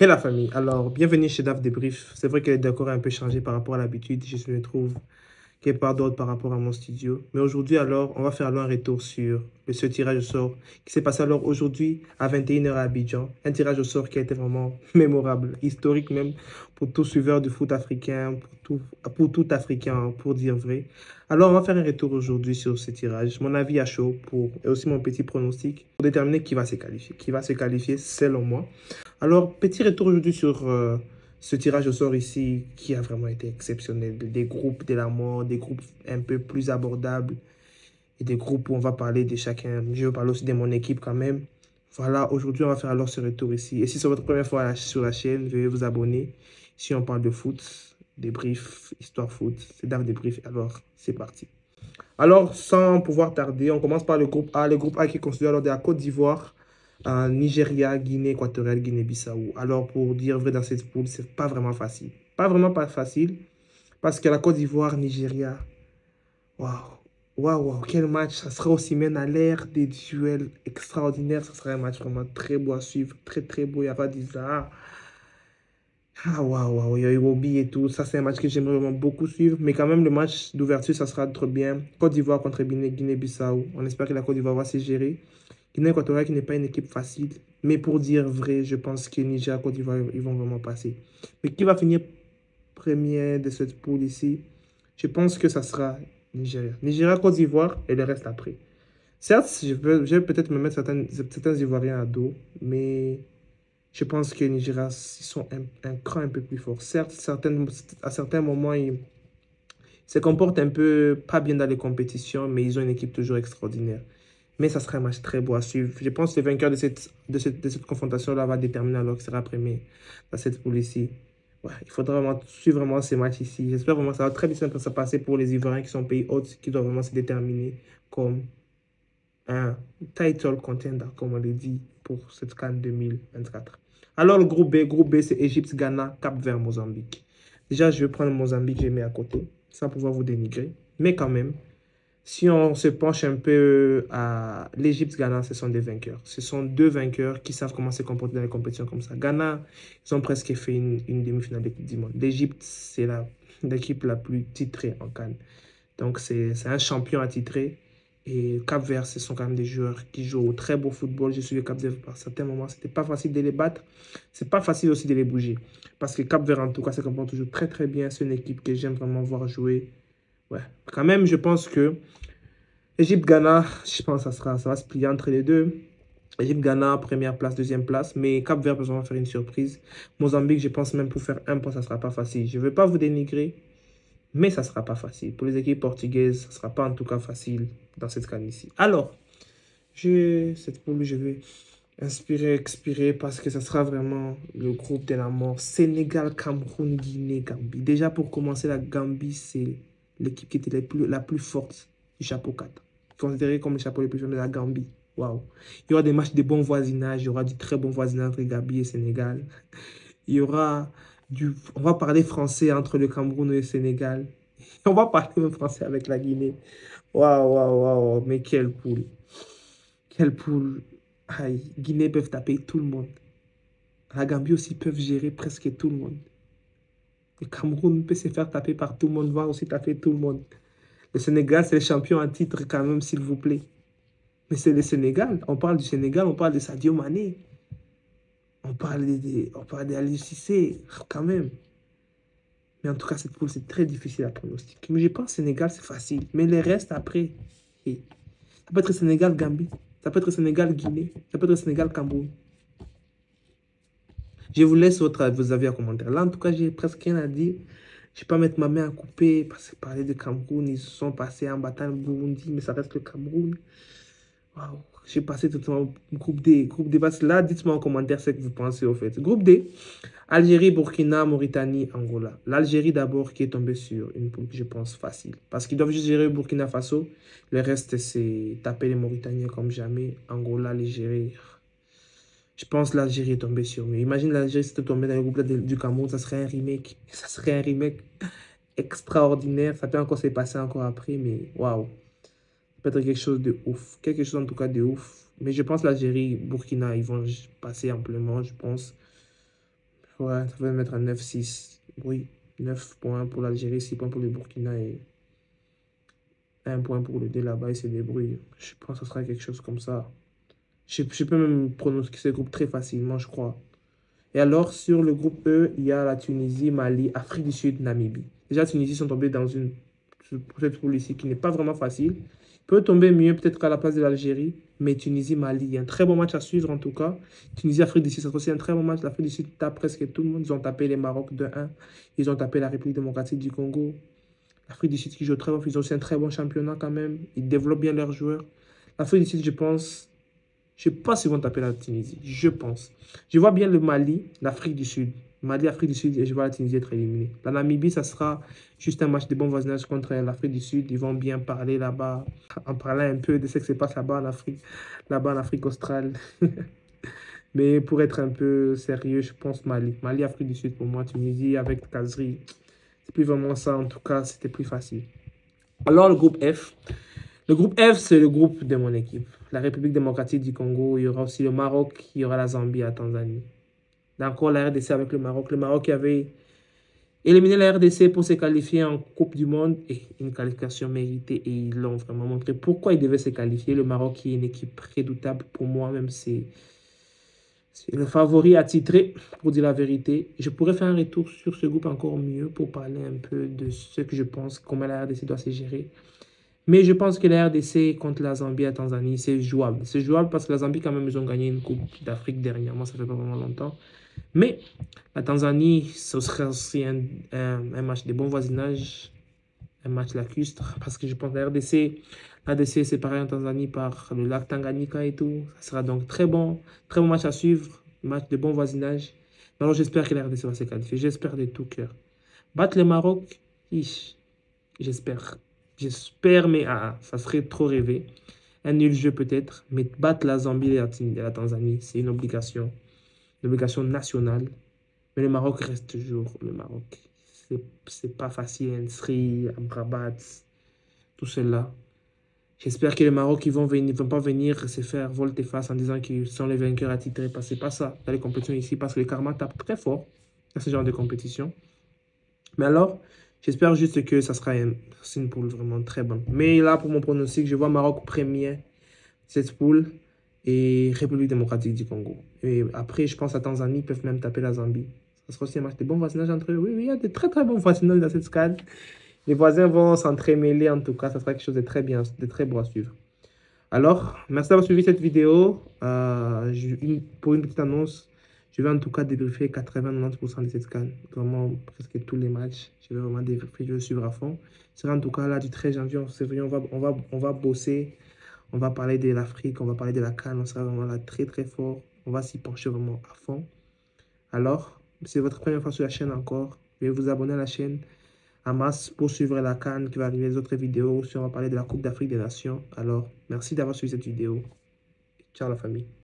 Hey la famille, alors bienvenue chez DAF Débrief. C'est vrai que le décor a un peu changé par rapport à l'habitude, je me trouve quelque part d'autre par rapport à mon studio. Mais aujourd'hui alors, on va faire alors un retour sur ce tirage au sort qui s'est passé alors aujourd'hui à 21 h à Abidjan. Un tirage au sort qui a été vraiment mémorable, historique même pour tout suiveur du foot africain, pour tout Africain, pour dire vrai. Alors on va faire un retour aujourd'hui sur ce tirage, mon avis à chaud et aussi mon petit pronostic pour déterminer qui va se qualifier. Qui va se qualifier selon moi. Alors, petit retour aujourd'hui sur ce tirage au sort ici qui a vraiment été exceptionnel. Des groupes de la mort, des groupes un peu plus abordables et des groupes où on va parler de chacun. Je vais parler aussi de mon équipe quand même. Voilà, aujourd'hui, on va faire alors ce retour ici. Et si c'est votre première fois sur la chaîne, veuillez vous abonner. Si on parle de foot, débrief, histoire foot, c'est Dave Débrief. Alors, c'est parti. Alors, sans pouvoir tarder, on commence par le groupe A. Le groupe A qui est considéré alors de la Côte d'Ivoire, Nigeria, Guinée équatoriale, Guinée-Bissau. Alors, pour dire vrai, dans cette poule, c'est pas vraiment facile. Pas vraiment pas facile, parce que la Côte d'Ivoire, Nigeria, waouh, waouh, waouh, quel match. Ça sera aussi même à l'ère des duels extraordinaires. Ça sera un match vraiment très beau à suivre, très très beau. Il n'y a pas d'Isa. Ah, waouh, waouh, il y a eu Iwobi et tout. Ça, c'est un match que j'aimerais vraiment beaucoup suivre. Mais quand même, le match d'ouverture, ça sera trop bien. Côte d'Ivoire contre Guinée-Bissau. On espère que la Côte d'Ivoire va se gérer. Guinée équatoriale qui n'est pas une équipe facile. Mais pour dire vrai, je pense que Niger et Côte d'Ivoire, ils vont vraiment passer. Mais qui va finir premier de cette poule ici? Je pense que ça sera Nigeria. Nigeria, Côte d'Ivoire et le reste après. Certes, je vais peut-être me mettre certains Ivoiriens à dos, mais je pense que Nigeria, ils sont un cran un peu plus fort. Certes, à certains moments, ils se comportent un peu pas bien dans les compétitions, mais ils ont une équipe toujours extraordinaire. Mais ça sera un match très beau à suivre. Je pense que le vainqueur de cette confrontation-là va déterminer alors qui sera premier dans cette poule ici. Ouais, il faudra vraiment suivre vraiment ces matchs ici. J'espère vraiment que ça va très bien se passer pour les Ivoiriens qui sont pays hôtes, qui doivent vraiment se déterminer comme un title contender, comme on le dit, pour cette CAN 2024. Alors, le groupe B, c'est Égypte, Ghana, Cap-Vert, Mozambique. Déjà, je vais prendre Mozambique, je mets à côté, sans pouvoir vous dénigrer. Mais quand même, si on se penche un peu à l'Égypte, Ghana, ce sont des vainqueurs. Ce sont deux vainqueurs qui savent comment se comporter dans les compétitions comme ça. Ghana, ils ont presque fait une demi-finale de Coupe du Monde. L'Égypte, c'est l'équipe la plus titrée en CAN. Donc, c'est un champion attitré. Et Cap-Vert, ce sont quand même des joueurs qui jouent au très beau football. Je suis le Cap-Vert par certains moments. C'était pas facile de les battre. C'est pas facile aussi de les bouger. Parce que Cap-Vert, en tout cas, se comporte toujours très très bien. C'est une équipe que j'aime vraiment voir jouer. Ouais. Quand même, je pense que Égypte-Ghana, je pense que ça va se plier entre les deux. Égypte-Ghana, première place, deuxième place. Mais Cap-Vert peut vraiment faire une surprise. Mozambique, je pense même pour faire un point, ça ne sera pas facile. Je ne veux pas vous dénigrer. Mais ça ne sera pas facile. Pour les équipes portugaises, ça ne sera pas en tout cas facile dans cette CAN ici. Alors, cette poule, je vais inspirer, expirer parce que ça sera vraiment le groupe de la mort. Sénégal, Cameroun, Guinée, Gambie. Déjà, pour commencer, la Gambie, c'est l'équipe qui était la plus forte du chapeau 4. Considérée comme le chapeau le plus fort de la Gambie. Waouh. Il y aura des matchs de bon voisinage. Il y aura du très bon voisinage entre Gambie et Sénégal. Il y aura on va parler français entre le Cameroun et le Sénégal. On va parler même français avec la Guinée. Waouh, waouh, waouh. Mais quelle poule. Quelle poule. Aïe, Guinée peuvent taper tout le monde. La Gambie aussi peuvent gérer presque tout le monde. Le Cameroun peut se faire taper par tout le monde, va aussi taper tout le monde. Le Sénégal, c'est le champion en titre quand même, s'il vous plaît. Mais c'est le Sénégal. On parle du Sénégal, on parle de Sadio Mané. On parle d'Aliou Cissé, quand même. Mais en tout cas, cette poule, c'est très difficile à pronostiquer. Mais je pense que Sénégal, c'est facile. Mais les restes après, ça peut être Sénégal-Gambie. Ça peut être Sénégal-Guinée. Ça peut être Sénégal-Cameroun. Je vous laisse vos avis en commentaire. Là, en tout cas, j'ai presque rien à dire. Je ne vais pas mettre ma main à couper parce que parler de Cameroun, ils se sont passés en battant le Burundi, mais ça reste le Cameroun. Waouh. J'ai passé tout le temps au groupe D. Groupe D, parce que là, dites-moi en commentaire ce que vous pensez au fait. Groupe D, Algérie, Burkina, Mauritanie, Angola. L'Algérie d'abord qui est tombée sur une poule que je pense facile. Parce qu'ils doivent juste gérer Burkina Faso. Le reste, c'est taper les Mauritaniens comme jamais. Angola, les gérer. Je pense que l'Algérie est tombée sur nous. Imagine l'Algérie si c'était tombée dans le groupe du Cameroun, ça serait un remake. Ça serait un remake extraordinaire. Ça peut encore se passer encore après, mais waouh. Ça peut être quelque chose de ouf. Quelque chose en tout cas de ouf. Mais je pense l'Algérie, Burkina, ils vont passer amplement, je pense. Ouais, ça va mettre à 9-6. Oui, 9 points pour l'Algérie, 6 points pour le Burkina et 1 point pour le D là-bas. Il se débrouille. Je pense que ce sera quelque chose comme ça. Je peux même pronostiquer ce groupe très facilement, je crois. Et alors, sur le groupe E, il y a la Tunisie, Mali, Afrique du Sud, Namibie. Déjà, la Tunisie sont tombés dans cette poule ici qui n'est pas vraiment facile. Peut tomber mieux peut-être qu'à la place de l'Algérie, mais Tunisie, Mali, il y a un très bon match à suivre en tout cas. Tunisie, Afrique du Sud, c'est aussi un très bon match. L'Afrique du Sud tape presque tout le monde. Ils ont tapé les Maroc 2-1. Ils ont tapé la République démocratique du Congo. L'Afrique du Sud qui joue très bon, ils ont aussi un très bon championnat quand même. Ils développent bien leurs joueurs. L'Afrique du Sud, je pense qu'ils vont taper la Tunisie. Je pense. Je vois bien le Mali, l'Afrique du Sud. Mali, Afrique du Sud, et je vois la Tunisie être éliminée. La Namibie, ça sera juste un match de bon voisinage contre l'Afrique du Sud. Ils vont bien parler là-bas, en parlant un peu de ce qui se passe là-bas en Afrique australe. Mais pour être un peu sérieux, je pense Mali. Mali, Afrique du Sud pour moi. Tunisie avec Kazri, c'est plus vraiment ça. En tout cas, c'était plus facile. Alors, le groupe F. Le groupe F, c'est le groupe de mon équipe. La République démocratique du Congo, il y aura aussi le Maroc, il y aura la Zambie et la Tanzanie. Encore la RDC avec le Maroc. Le Maroc qui avait éliminé la RDC pour se qualifier en Coupe du Monde. Et une qualification méritée. Et ils l'ont vraiment montré pourquoi ils devaient se qualifier. Le Maroc qui est une équipe redoutable pour moi, même c'est le favori attitré, pour dire la vérité. Je pourrais faire un retour sur ce groupe encore mieux pour parler un peu de ce que je pense, comment la RDC doit se gérer. Mais je pense que la RDC contre la Zambie et la Tanzanie, c'est jouable. C'est jouable parce que la Zambie, quand même, ils ont gagné une Coupe d'Afrique dernièrement. Ça fait pas vraiment longtemps. Mais la Tanzanie, ce serait aussi un match de bon voisinage. Un match lacustre. Parce que je pense que la RDC est séparée en Tanzanie par le lac Tanganyika et tout. Ça sera donc très bon match à suivre. Match de bon voisinage. Alors j'espère que la RDC va se qualifier. J'espère de tout cœur. Battre le Maroc, j'espère. J'espère, mais ça serait trop rêvé. Un nul jeu peut-être, mais battre la Zambie et la Tanzanie, c'est une obligation nationale. Mais le Maroc reste toujours le Maroc. C'est pas facile, Nsri, Amrabat, tout cela. J'espère que les Maroc ils vont pas venir se faire volte-face en disant qu'ils sont les vainqueurs attitrés. Parce que c'est pas ça dans les compétitions ici, parce que le karma tape très fort dans ce genre de compétition. Mais alors, j'espère juste que ça sera une poule vraiment très bonne. Mais là, pour mon pronostic, je vois Maroc premier, cette poule, et République démocratique du Congo. Et après, je pense à Tanzanie, ils peuvent même taper la Zambie. Ça sera aussi un match de bon voisinage entre eux. Oui, il y a de très très bons voisinages dans cette SCAN. Les voisins vont s'entremêler en tout cas. Ça sera quelque chose de très bien, de très beau à suivre. Alors, merci d'avoir suivi cette vidéo. Pour une petite annonce, je vais en tout cas débriefer 80-90% de cette SCAN. Vraiment, presque tous les matchs. Je vais vraiment débriefer, je vais suivre à fond. Ce sera en tout cas là du 13 janvier, février, on va bosser. On va parler de l'Afrique, on va parler de la CAN. On sera vraiment là très très fort. On va s'y pencher vraiment à fond. Alors, si c'est votre première fois sur la chaîne encore, veuillez vous abonner à la chaîne en masse pour suivre la CAN qui va arriver, les autres vidéos. Si on va parler de la Coupe d'Afrique des Nations. Alors, merci d'avoir suivi cette vidéo. Ciao la famille.